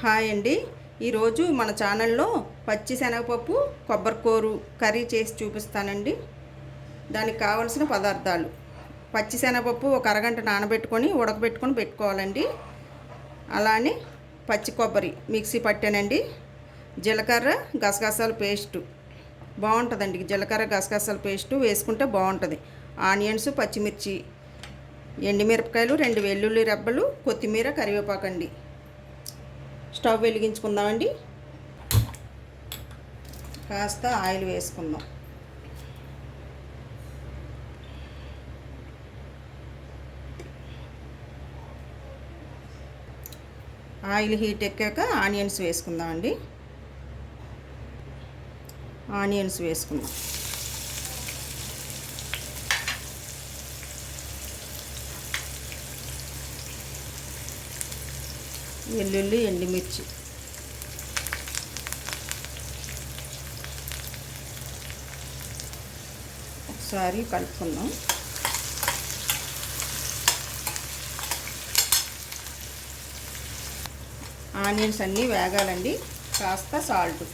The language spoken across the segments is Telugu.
హాయ్ అండి. ఈరోజు మన ఛానల్లో పచ్చి శనగపప్పు కొబ్బరికూర కర్రీ చేసి చూపిస్తానండి. దానికి కావలసిన పదార్థాలు: పచ్చి శనగపప్పు ఒక అరగంట నానబెట్టుకొని ఉడకబెట్టుకొని పెట్టుకోవాలండి. అలానే పచ్చి కొబ్బరి మిక్సీ పట్టానండి. జీలకర్ర గసగసాల పేస్టు బాగుంటుందండి. జీలకర్ర గసగసాల పేస్టు వేసుకుంటే బాగుంటుంది. ఆనియన్స్, పచ్చిమిర్చి, ఎండుమిరపకాయలు, 2 వెల్లుల్లి రెబ్బలు, కొత్తిమీర, కరివేపాకండి. స్టవ్ వెలిగించుకుందామండి. కాస్త ఆయిల్ వేసుకుందాం. ఆయిల్ హీట్ ఎక్కాక ఆనియన్స్ వేసుకుందామండి. ఆనియన్స్ వేసుకుందాం. వెల్లుల్లి, ఎండుమిర్చి, ఒకసారి కలుపుకుందాం. ఆనియన్స్ అన్నీ వేగాలండి. కాస్త సాల్ట్,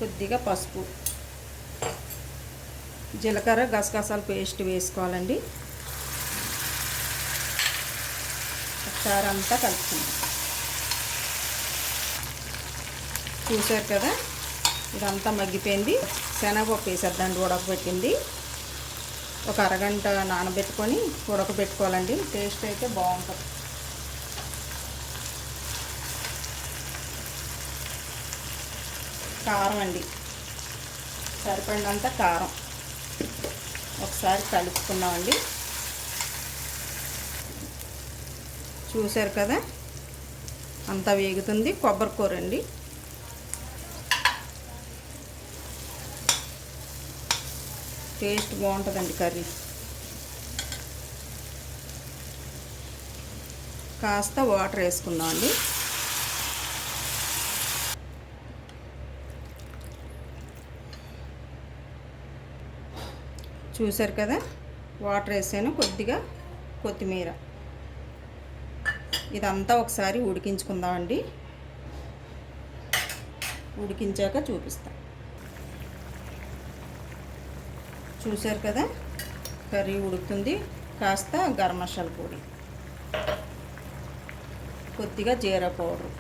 కొద్దిగా పసుపు, జీలకర్ర గసగసాల పేస్ట్ వేసుకోవాలండి. ఒకసారి అంతా కలుపుకుందాం. చూసారు కదా, ఇదంతా మగ్గిపోయింది. శనగపప్పు వేసేద్దాండి. ఉడకబెట్టింది ఒక అరగంట నానబెట్టుకొని ఉడకబెట్టుకోవాలండి. టేస్ట్ అయితే బాగుంటుంది. కారం అండి, సరిపడినంత కారం ఒకసారి కలుపుకుందామండి. చూసారు కదా, అంతా వేగుతుంది. కొబ్బరికూర అండి. టేస్ట్ బాగుంటుందండి కర్రీ. కాస్త వాటర్ వేసుకుందామండి. చూసారు కదా, వాటర్ వేసాను. కొద్దిగా కొత్తిమీర. ఇదంతా ఒకసారి ఉడికించుకుందామండి. ఉడికించాక చూపిస్తాను. చూసారు కదా, కర్రీ ఉడుకుతుంది. కాస్త గరం మసాలా పొడి, కొద్దిగా జీరా పౌడర్,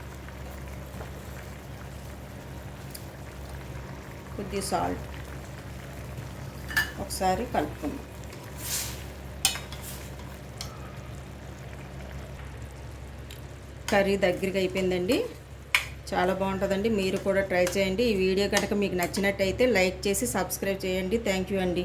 కొద్దిగా సాల్ట్ ఒకసారి కలుపుకుందాం. కర్రీ దగ్గరికి అయిపోయిందండి. చాలా బాగుంటుందండి. మీరు కూడా ట్రై చేయండి. ఈ వీడియో కనుక మీకు నచ్చినట్టయితే లైక్ చేసి సబ్స్క్రైబ్ చేయండి. థ్యాంక్ యూ అండి.